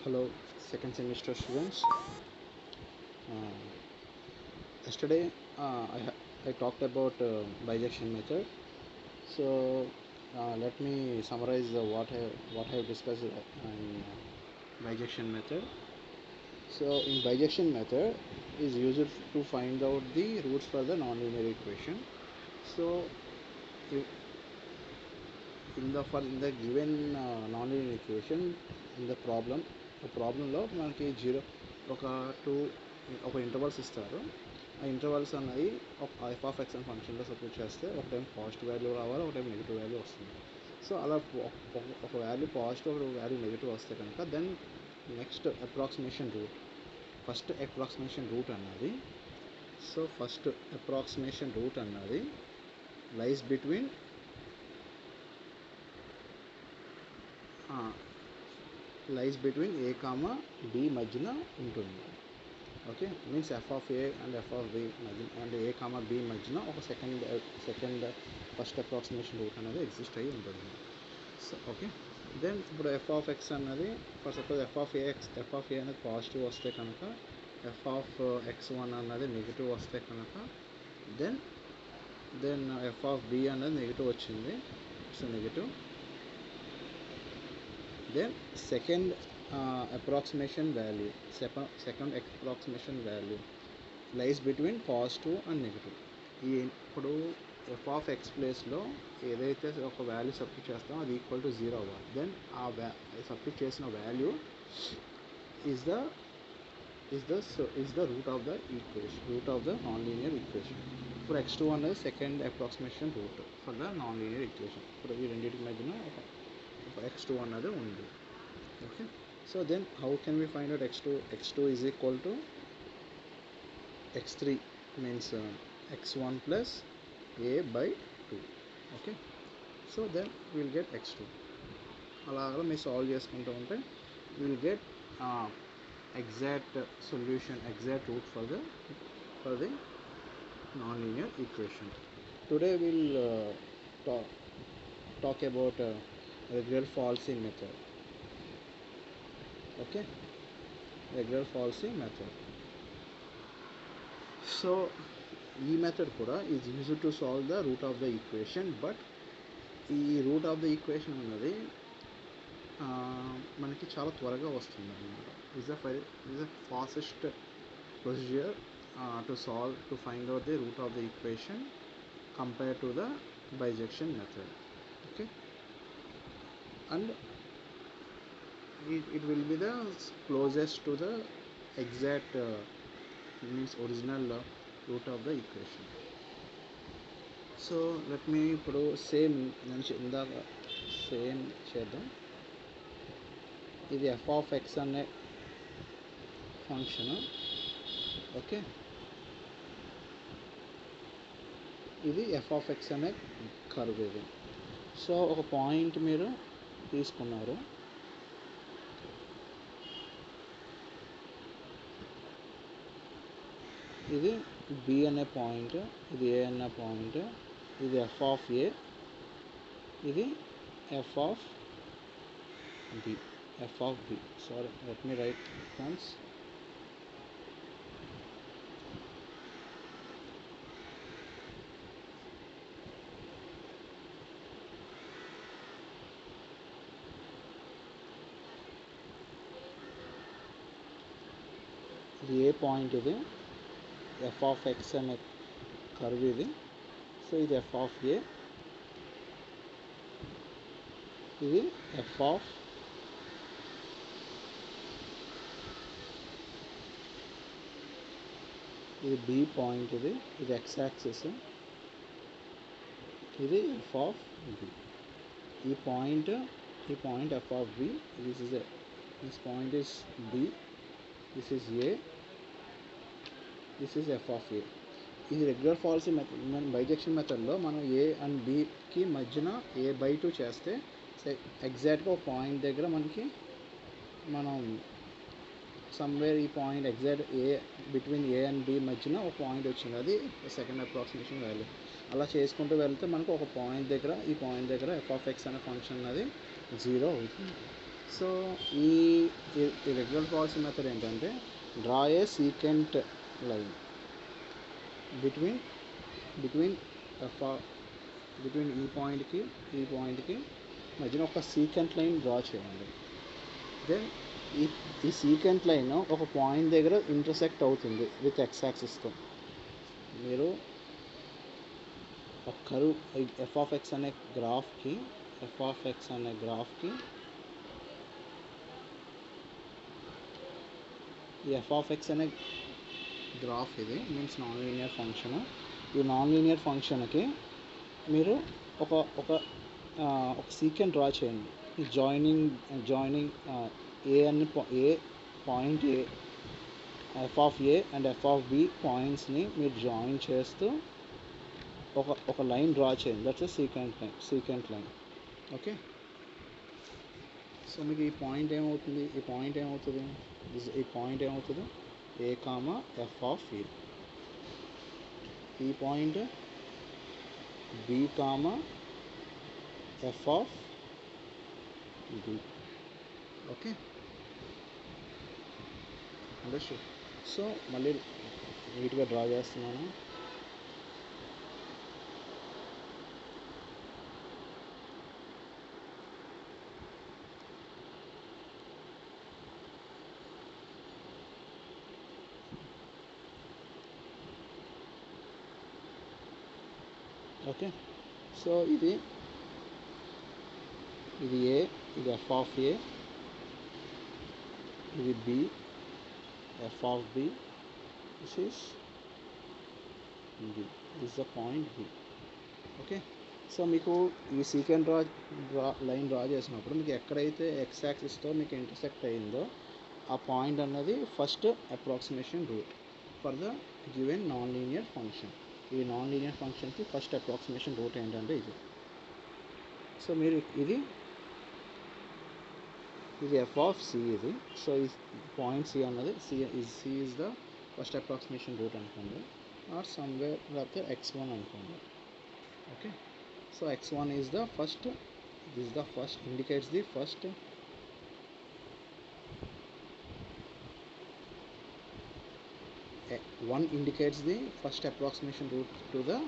Hello, second semester students. Yesterday I talked about bijection method. So let me summarize what I have discussed in bijection method. So in bijection method is used to find out the roots for the nonlinear equation. So if in the given nonlinear equation in the ప్రాబ్లంలో మనకి ఒక two intervals ఇస్తారు. ఆ intervals అన్నది ఒక F of X అని ఫంక్షన్లో substitute చేస్తే ఒక టైం పాజిటివ్ వాల్యూ రావాలి, ఒక టైం నెగిటివ్ వాల్యూ వస్తుంది. సో అలా ఒక వాల్యూ పాజిటివ్, ఒక వాల్యూ నెగిటివ్ వస్తే కనుక then next approximation root, first approximation root అన్నది lies between A comma B మధ్యన ఉంటుంది. Okay, means F of A and F of B మధ్య అండ్ ఏ కామా బి మధ్యన ఒక సెకండ్ ఫస్ట్ అప్రాక్సిమేషన్ రూట్ అనేది exist అయ్యి ఉంటుంది. సో ఓకే, దెన్ ఇప్పుడు ఎఫ్ ఆఫ్ ఎక్స్ అన్నది ఫర్ సపోజ్ ఎఫ్ ఆఫ్ ఏ అనేది పాజిటివ్ వస్తే కనుక, ఎఫ్ ఆఫ్ ఎక్స్ వన్ అన్నది నెగిటివ్ వస్తే కనుక దెన్ ఎఫ్ ఆఫ్ బి అనేది నెగిటివ్ వచ్చింది, it's negative. Then second approximation value lies between positive and negative. ఇప్పుడు ఎఫ్ ఆఫ్ ఎక్స్ ప్లేస్లో ఏదైతే ఒక వాల్యూ సబ్స్టిట్యూట్ చేస్తామో అది ఈక్వల్ టు 0 అవ్వాలి. దెన్ ఆ సబ్స్టిట్యూట్ చేసిన value is the root of the non linear equation. ఇప్పుడు x2 అనేది second approximation root for the non linear equation. ఇప్పుడు ఈ రెండింటి మధ్యన x2 అన్నది ఉంది. Okay, so then how can we find out x2 is equal to x3 means x1 plus a by 2. Okay, so then will get x2. అలాగా మీరు solve చేసుకుంటూ ఉంటే will get exact solution, exact root for the non linear equation. Today will talk about Regular-Falsy method. Okay, Regular-Falsy method. So ఈ method కూడా is used to solve the root of the equation. But ఈ route of the equation అన్నది మనకి చాలా త్వరగా వస్తుంది అన్నమాట. Is the fastest procedure to find out the root of the equation compare to the bijection method. Okay, and it will be the closest to the exact means original root of the equation. So let me ఇప్పుడు same ఇందాక same చేద్దాం. ఇది F of X అనే function. Okay, ఇది F of X అనే curve. ఇది so ఒక point మీరు తీసుకున్నారు, ఇది బి అనే పాయింట్, ఇది ఏ అనే పాయింట్, ఇది ఎఫ్ ఆఫ్ ఏ, ఇది F of B. Sorry, let me write once. ఇది ఏ పాయింట్, ఇది ఎఫ్ ఆఫ్ ఎక్స్ అనే కర్వ్ ఇది. సో ఇది ఎఫ్ ఆఫ్ ఏ, ఇది ఎఫ్ ఆఫ్ ఇది బి పాయింట్, ఇది ఎక్స్ యాక్సిస్, ఇది ఎఫ్ ఆఫ్ బి. ఈ point F of B, this point is B, this is A, this is F of A. ఇది regular falsi method. మన bisection మెథడ్లో మనం ఏ and బికి మధ్యన a బై 2 చేస్తే ఎగ్జాక్ట్గా ఒక పాయింట్ దగ్గర మనం సమ్వేర్ ఈ point exact between A and B మధ్యన ఒక పాయింట్ వచ్చింది, అది సెకండ్ అప్రాక్సిమేషన్ వాల్యూ. అలా చేసుకుంటూ వెళ్తే మనకు ఒక పాయింట్ దగ్గర, ఈ పాయింట్ దగ్గర ఎఫ్ ఆఫ్ ఎక్స్ అనే ఫంక్షన్ అది 0 అవుతుంది. సో ఈ రెగ్యులర్ పాలసీ మెథడ్ ఏంటంటే డ్రా ఏ secant line between between between ఈ పాయింట్కి మధ్యన ఒక సీకెంట్ లైన్ డ్రా చేయండి. దెన్ ఈ సీకెంట్ లైన్ ఒక పాయింట్ దగ్గర ఇంటర్సెక్ట్ అవుతుంది విత్ ఎక్స్ యాక్సిస్తో. మీరు ఒక కర్వ్ ఎఫ్ ఆఫ్ ఎక్స్ అనే గ్రాఫ్కి ఈ ఎఫ్ ఆఫ్ ఎక్స్ అనే గ్రాఫ్ ఇది మీన్స్ నాన్ లీనియర్ ఫంక్షన్. ఈ నాన్ లీనియర్ ఫంక్షన్కి మీరు ఒక ఒక ఒక సీకెంట్ డ్రా చేయండి. ఈ joining A point A F of A and F of B పాయింట్స్ని మీరు జాయిన్ చేస్తూ ఒక లైన్ డ్రా చేయండి. That's secant line. Okay, so మీకు ఈ పాయింట్ ఏమవుతుంది A comma F of A. ఈ point B comma F of B. Okay, understood. So మళ్ళీ నీట్గా డ్రా చేస్తున్నాను. ఓకే, సో ఇది ఏ, ఇది ఎఫ్ ఆఫ్ ఏ, ఇది B, F of B, this is B, this the point B. Okay, so మీకు ఈ secant line draw చేసినప్పుడు మీకు ఎక్కడైతే ఎక్స్ యాక్సిస్తో మీకు ఇంటర్సెక్ట్ అయిందో ఆ పాయింట్ అన్నది first approximation root for the given non linear function. ఈ నాన్ లీనియర్ ఫంక్షన్కి ఫస్ట్ అప్రాక్సిమేషన్ రూట్ ఏంటంటే ఇది. సో మీరు ఇది ఎఫ్ ఆఫ్ సి ఇది. సో ఈ పాయింట్ సి అన్నది C is the first approximation root అనుకోండి, ఆర్ సమ్వేర్ లేకపోతే x1 అనుకోండి. Okay, so x1 is the first, this the first indicates the first one indicates the first approximation route to the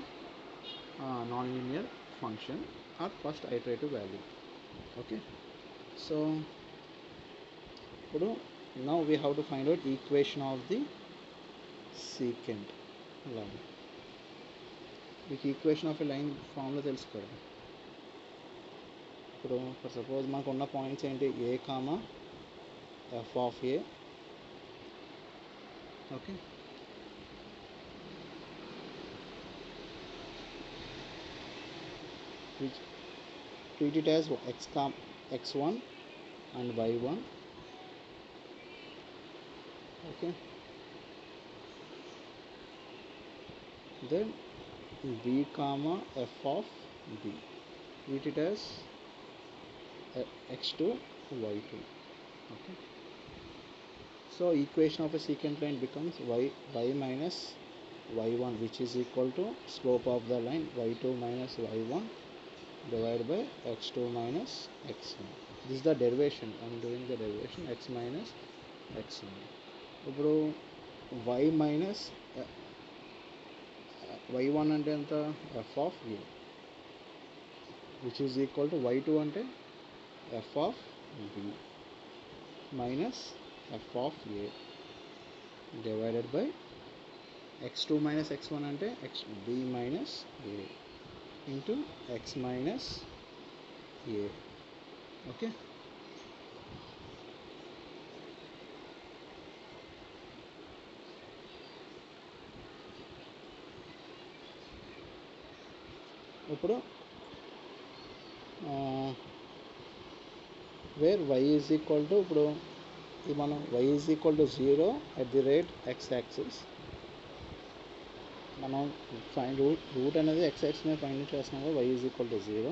non-linear function or first iterative value. Okay, so now we have to find out equation of the secant line. మీకు equation of a line ఫామ్లో తెలుసు కదా. ఇప్పుడు for suppose మనకు ఉన్న points ఏంటి, A comma F of A. Okay, treat it as x1 and y1. Okay, then b comma f of b, treat it as x2 y2. Okay, so equation of a secant line becomes y minus y1, which is equal to slope of the line y2 minus y1 divided by x2 minus x1. This is the derivation. I am doing the derivation x minus x1. ఇప్పుడు y minus y1 అంటే ఎంత, f of a, which is equal to y2 అంటే f of b minus f of a divided by x2 minus x1 అంటే b minus a into x minus a. Okay, ఇప్పుడు where y is equal to, ఇప్పుడు ఇది మనం y is equal to 0 at the rate x axis. మనం find root అనేది x axis మీద find చేస్తున్నాం కదా, y ఈజ్ ఈక్వల్ టు 0.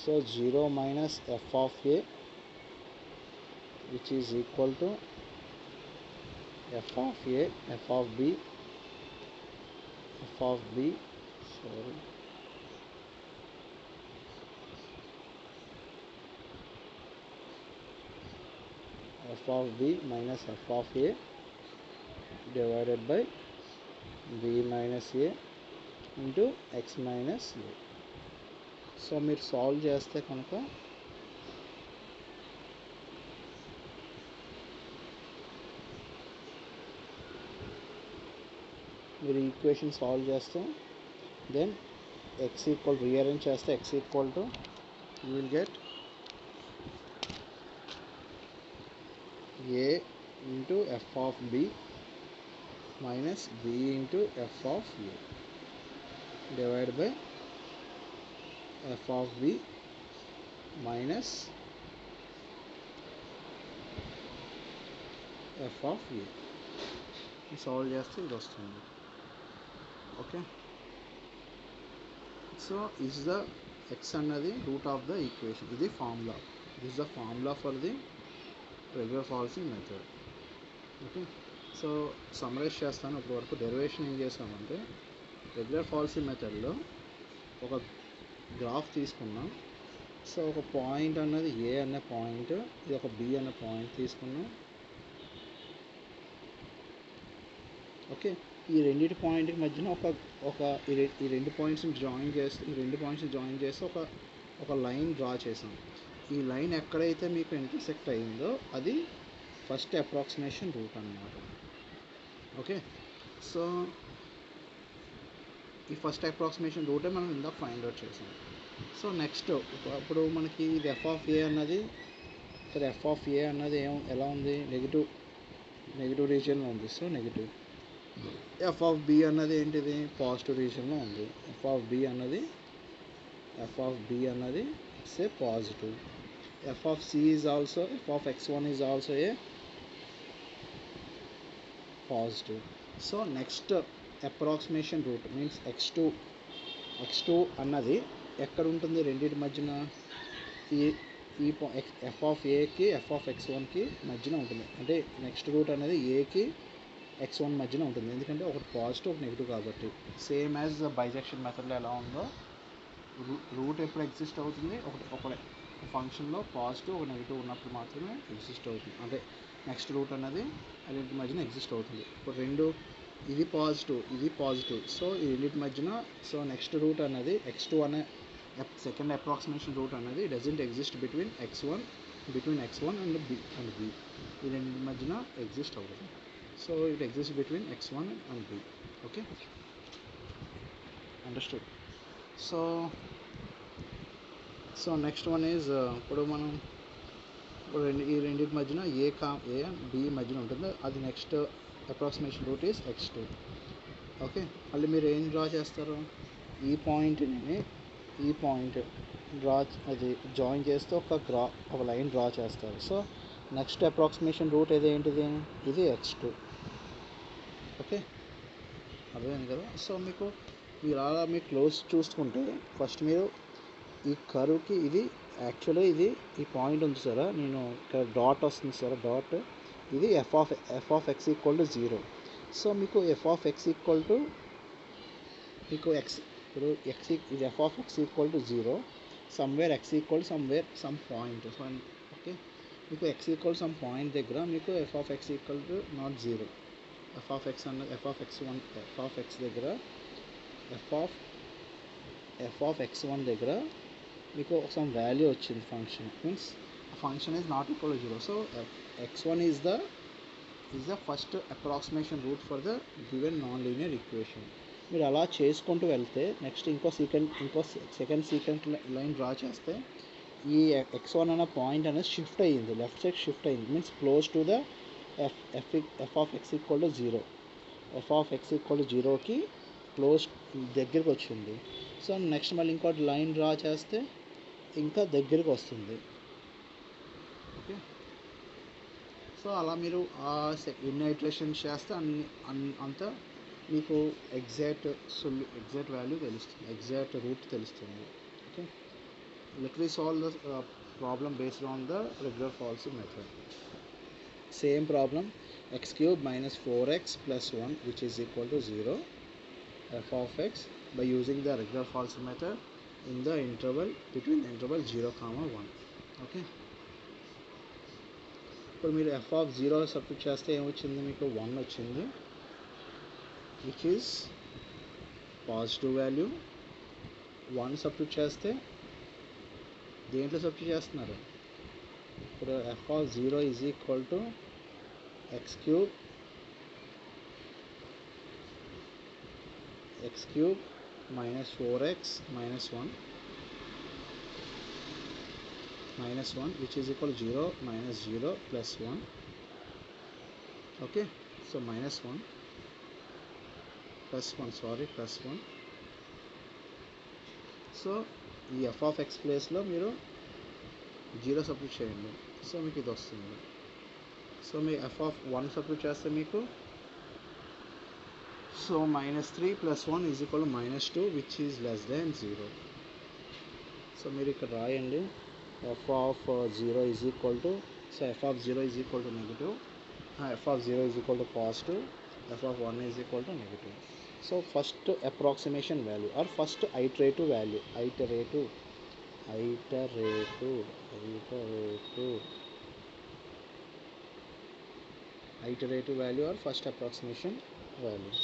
సో 0 minus f of a, which is equal to f of a, f of b f of b, sorry, f of b minus f of a divided by b minus a into x minus a. So మీరు solve చేస్తే కనుక మీరు equation solve చేస్తే then x equal rearrange చేస్తే x equal to you will get a into f of b minus b into f of a divide by f of b minus f of a. Solve చేస్తే ఇది వస్తుంది. Okay, so is the x అన్నది route of the equation. ఇది formula, this the formula for the regular falsi method. Okay, so summarise చేస్తాను. ఇప్పటి వరకు derivation ఏం చేసామంటే రెగ్యులర్ ఫాల్సీ మెథడ్లో ఒక గ్రాఫ్ తీసుకున్నాం. సో ఒక పాయింట్ అన్నది ఏ అనే పాయింట్, ఇది ఒక బి అనే పాయింట్ తీసుకున్నాం. ఓకే, ఈ రెండింటి పాయింట్కి మధ్యన ఈ రెండు పాయింట్స్ని జాయిన్ చేస్తే ఒక లైన్ డ్రా చేసాం. ఈ లైన్ ఎక్కడైతే మీకు ఇంటర్సెక్ట్ అయిందో అది ఫస్ట్ అప్రాక్సిమేషన్ రూట్ అన్నమాట. ఓకే, సో ఈ ఫస్ట్ అప్రాక్సిమేషన్ రూటే మనం ఇందాక ఫైండ్ అవుట్ చేసాం. సో నెక్స్ట్ ఇప్పుడు మనకి ఇది ఎఫ్ ఆఫ్ ఏ అన్నది, ఇక్కడ ఎఫ్ ఆఫ్ ఏ అన్నది ఎలా ఉంది, నెగిటివ్ రీజియన్లో ఉంది. So negative. F of B అన్నది ఏంటిది, పాజిటివ్ రీజియన్లో ఉంది. ఎఫ్ ఆఫ్ బి అన్నది it's a positive. F of C is also, F of x1 is also a positive. So next approximation root means x2 అన్నది ఎక్కడ ఉంటుంది, రెండింటి మధ్యన ఈ ఎఫ్ ఆఫ్ ఏకి ఎఫ్ ఆఫ్ x1కి మధ్యన ఉంటుంది. అంటే నెక్స్ట్ రూట్ అనేది ఏకి x1 మధ్యన ఉంటుంది, ఎందుకంటే ఒకటి పాజిటివ్ ఒకటి నెగిటివ్ కాబట్టి. సేమ్ యాజ్ బైజెక్షన్ మెథడ్లో ఎలా ఉందో రూట్ ఎప్పుడు ఎగ్జిస్ట్ అవుతుంది, ఒక ఫంక్షన్లో పాజిటివ్ ఒక నెగిటివ్ ఉన్నప్పుడు మాత్రమే ఎగ్జిస్ట్ అవుతుంది. అంటే నెక్స్ట్ రూట్ అనేది రెండింటి మధ్యన ఎగ్జిస్ట్ అవుతుంది. ఇప్పుడు ఇది పాజిటివ్, సో ఈ రెండింటి మధ్యన సో నెక్స్ట్ రూట్ అనేది x2 అనే సెకండ్ అప్రాక్సిమేషన్ రూట్ అనేది doesn't exist between x1 and b. ఈ రెండింటి మధ్యన ఎగ్జిస్ట్ అవుతుంది. So it exist between x1 and b. Okay, understood. So next one is ఇప్పుడు ఈ రెండింటి మధ్యన ఏ అండ్ బి మధ్యన ఉంటుంది, అది next approximation root is x2. Okay, మళ్ళీ మీరు ఏం డ్రా చేస్తారు, ఈ పాయింట్ అది జాయిన్ చేస్తే ఒక లైన్ డ్రా చేస్తారు. సో నెక్స్ట్ అప్రాక్సిమేషన్ రూట్ ఏంటిది, ఇది x2. ఓకే, అర్థమైంది కదా. సో మీరు అలా క్లోజ్ చూసుకుంటే ఫస్ట్ మీరు ఈ కర్వ్కి ఇది యాక్చువల్గా ఈ పాయింట్ ఉంది సార్, నేను ఇక్కడ డాట్ వస్తుంది సార్, డాట్ ఇది F of X equal to 0. So మీకు F of X equal to ఇప్పుడు ఇది F of X equal to 0, somewhere X equal some point. Okay, మీకు ఎక్స్ ఈక్వల్ సమ్ పాయింట్ దగ్గర మీకు F of X equal to not 0. F of X దగ్గర F of x1 దగ్గర మీకు some value వచ్చింది, function means function is not equal to 0. So x1 is the first approximation root for the given non linear equation. మీరు అలా చేసుకుంటూ వెళ్తే next ఇంకో second sequence line draw చేస్తే ఈ x1 అనే పాయింట్ అనేది షిఫ్ట్ అయ్యింది, లెఫ్ట్ సైడ్ షిఫ్ట్ అయ్యింది, means close to the F of X equal to 0. F of X equal to 0కి క్లోజ్ దగ్గరికి వచ్చింది. సో నెక్స్ట్ మళ్ళీ ఇంకోటి లైన్ డ్రా చేస్తే ఇంకా దగ్గరికి వస్తుంది. ఓకే, సో అలా మీరు ఎన్ని ఐటరేషన్స్ చేస్తే అంతా మీకు ఎగ్జాక్ట్ వాల్యూ తెలుస్తుంది, ఎగ్జాక్ట్ రూట్ తెలుస్తుంది. Okay, let we solve the problem based on the regular falsi method. Same problem, x³ - 4x + 1 which is equal to 0. f of x by using the regular false method in the interval between the interval 0, 1. Okay, ఇప్పుడు మీరు f of 0 substitute చేస్తే ఏమొచ్చింది, మీకు 1 వచ్చింది, which is positive value. 1 substitute చేస్తే దేంట్లో substitute చేస్తున్నారు, ఇప్పుడు f of 0 is equal to x cube minus 4x minus 1 which is equal to 0 minus 0 plus 1. Okay, so minus 1 plus 1, sorry, plus 1. So ఈ f of x ప్లేస్లో మీరు 0 substitute చేయండి, so మీకు ఇది వస్తుంది. So me f of 1 substitute చేస్తే మీకు so minus 3 plus 1 is equal to minus 2 which is less than 0. So మీరు ఇక్కడ రాయండి f of 0 is equal to, so f of 0 is equal to negative, f of 0 is equal to positive, f of 1 is equal to negative. So first approximation value or first iterative value, iterative value or first approximation value,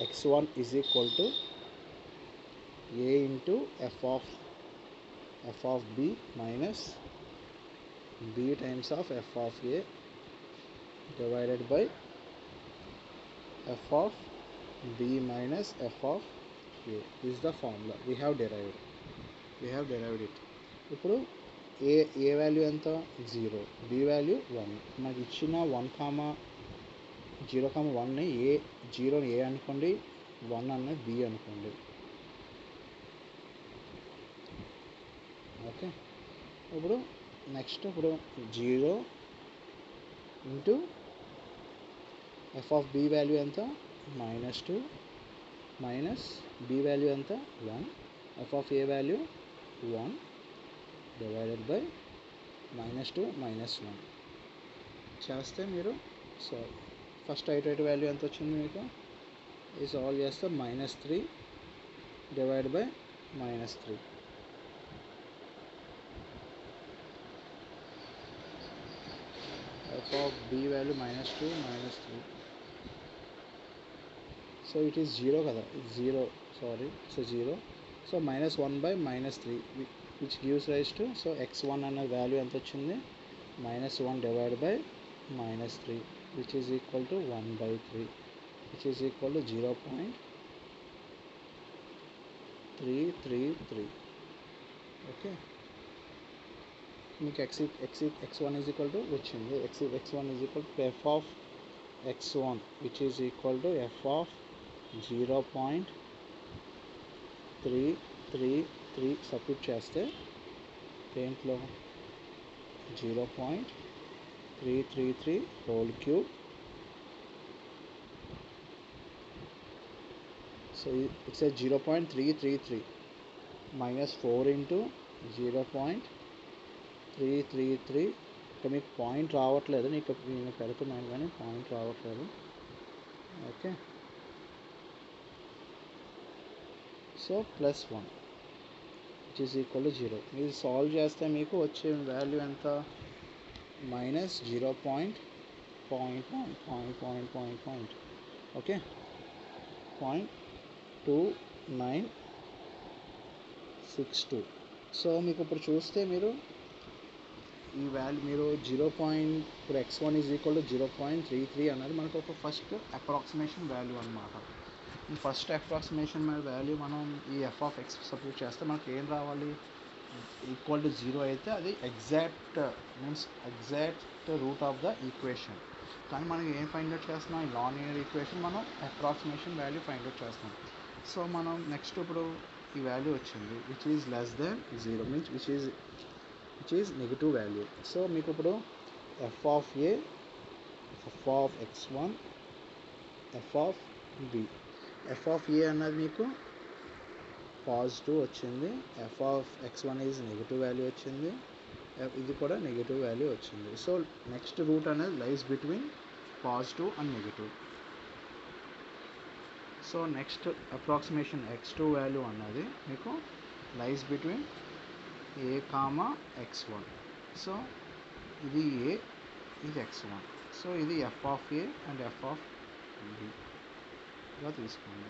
x1 is equal to a into f of b minus b times of f of a divided by f of b minus f of a is the formula we have derived it. ఇప్పుడు ఏ value ఎంత, 0, b value 1. మనకి ఇచ్చిన 1, 0, 1ని ఏ, 0ని ఏ అనుకోండి, 1 అన్నది b అనుకోండి. Okay, ఇప్పుడు next ఇప్పుడు 0 into f of b value ఎంత, -2 మైనస్ b వాల్యూ ఎంత, 1, f of a value 1 divided by -2 minus 1 చేస్తే మీరు, సో ఫస్ట్ ఐటరేటివ్ వాల్యూ ఎంత వచ్చింది మీకు, ఇది సాల్వ్ చేస్తే -3 divide by -3. f of b value -2 -3, so it is 0 కదా, 0, sorry, so 0, so -1 by -3 which gives rise to, so x1 అన్న value ఎంత వచ్చింది, -1 divide by -3 which is equal to 1/3 which is equal to 0.333. Okay, మీకు x1 is equal to వచ్చింది, x1 is equal to f of x1 which is equal to f of 0.333 substitute చేస్తే దేంట్లో 0.333 whole cube, so it's 0.333 minus 4 into 0.333. ఇక్కడ మీకు point రావట్లేదు, నేను పెడుతున్నాను కానీ పాయింట్ రావట్లేదు. Okay, so +1 which is equal to 0. ఇది సాల్వ్ చేస్తే మీకు వచ్చే వాల్యూ ఎంత, -0. ఓకే, 0.2962. సో మీకు ఇప్పుడు చూస్తే మీరు ఈ వాల్యూ మీరు ఇప్పుడు x1 is equal to 0.33 అన్నది మనకు ఒక ఫస్ట్ అప్రాక్సిమేషన్ వాల్యూ అనమాట. ఈ ఫస్ట్ అప్రాక్సిమేషన్ వాల్యూ మనం ఈ f of x సబ్స్టిట్యూట్ చేస్తే మనకి ఏం రావాలి, ఈక్వల్ టు 0 అయితే అది exact route of the equation. కానీ మనకి ఏం ఫైండ్ అవుట్ చేస్తున్నాం, ఈ నాన్ లీనియర్ ఈక్వేషన్ మనం అప్రాక్సిమేషన్ వాల్యూ ఫైండ్ అవుట్ చేస్తాం. సో మనం నెక్స్ట్ ఇప్పుడు ఈ వాల్యూ వచ్చింది which is less than 0 means which is negative value. So మీకు ఇప్పుడు f of a, f of x1, f of b, f of a అన్నది మీకు పాజిటివ్ వచ్చింది, f of x1 is negative value వచ్చింది, ఇది కూడా నెగిటివ్ వాల్యూ వచ్చింది. So next root అనేది lies between positive and negative. So next approximation x2 value అన్నది మీకు lies between a comma x1. So ఇది a, ఇది x1. సో ఇది f of a and f of bగా తీసుకోండి.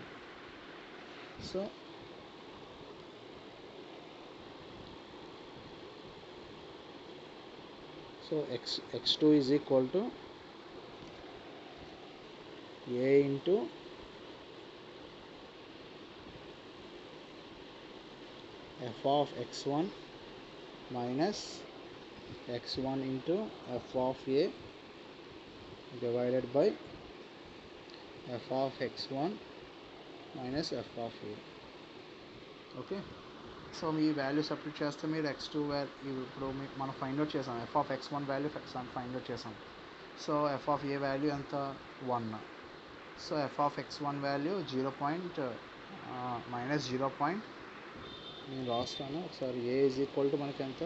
So x2 is equal to a into f of x1 minus x1 into f of a divided by f of x1 minus f of a. Okay, so మీ value substitute చేస్తే మీరు x2 value ఇప్పుడు మనం find out చేసాం. f of x1 value find out చేసాం. So f of a value ఎంత 1. So f of x1 value 0. -0. నేను రాస్తాను ఒకసారి. a ఈజ్ ఈక్వల్ టు మనకి ఎంత,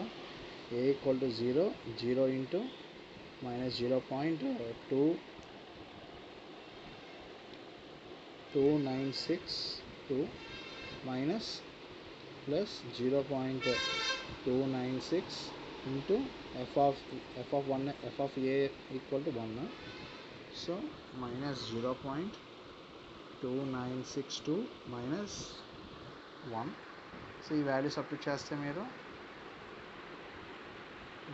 a equal to 0 into -0.2962 minus plus 0.296 into f of a equal to 1. So -0.2962 minus 1. So ఈ value substitute చేస్తే మీరు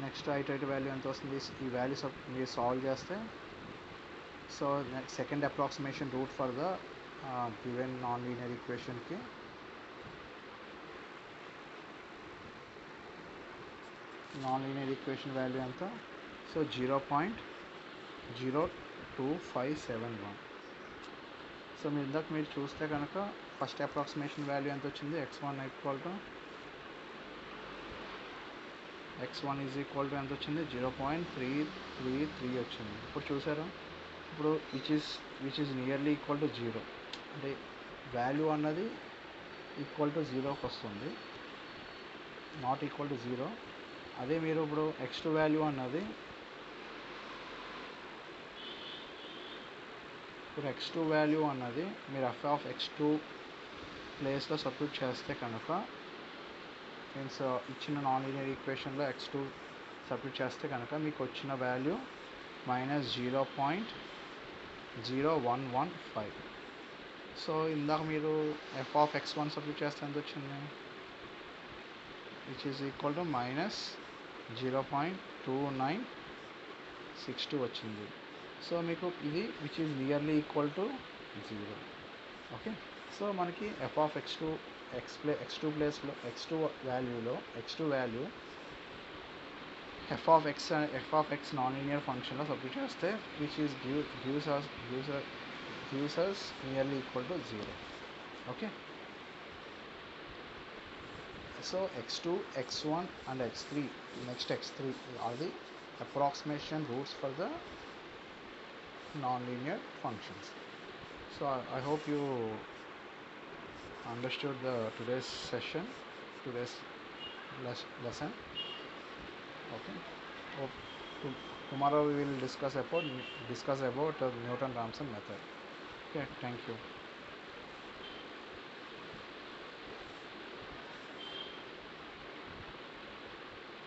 next iterative value ఎంత వస్తుంది, ఈ వాల్యూ మీరు సాల్వ్ చేస్తే. So second approximation root for the given non linear ఈక్వేషన్కి non linear equation value ఎంత, సో 0.02571. సో మీరు చూస్తే కనుక ఫస్ట్ అప్రాక్సిమేషన్ వాల్యూ ఎంత వచ్చింది, x1 ఈజ్ ఈక్వల్ టు ఎంత వచ్చింది, 0.333 వచ్చింది. ఇప్పుడు చూసారా, ఇప్పుడు which is nearly equal to 0 అంటే వాల్యూ అన్నది ఈక్వల్ టు 0కి వస్తుంది, నాట్ ఈక్వల్ టు 0. అదే మీరు ఇప్పుడు x2 వాల్యూ అన్నది మీరు f ఆఫ్ x2 ప్లేస్లో సబ్స్టిట్యూట్ చేస్తే కనుక మీన్స్ ఇచ్చిన నాన్ లీనియర్ ఈక్వేషన్లో x2 సబ్స్టిట్యూట్ చేస్తే కనుక మీకు వచ్చిన వాల్యూ -0.0115. సో ఇందాక మీరు f ఆఫ్ x1 సబ్స్టిట్యూట్ చేస్తే ఎంత వచ్చింది, విచ్ ఈజ్ ఈక్వల్ టు -0.2962 వచ్చింది. సో మీకు ఇది which is nearly equal to 0. Okay, so మనకి f ఆఫ్ x2 ప్లేస్లో x2 value f of x non linear ఫంక్షన్లో సబ్స్టిట్యూట్ చేస్తే which is gives us nearly equal to 0. Okay, so x2, x1 and x3, next x3 are the approximation roots for the non-linear functions. So I hope you understood today's lesson. Okay, tomorrow we will discuss about Newton-Raphson method. Okay, thank you.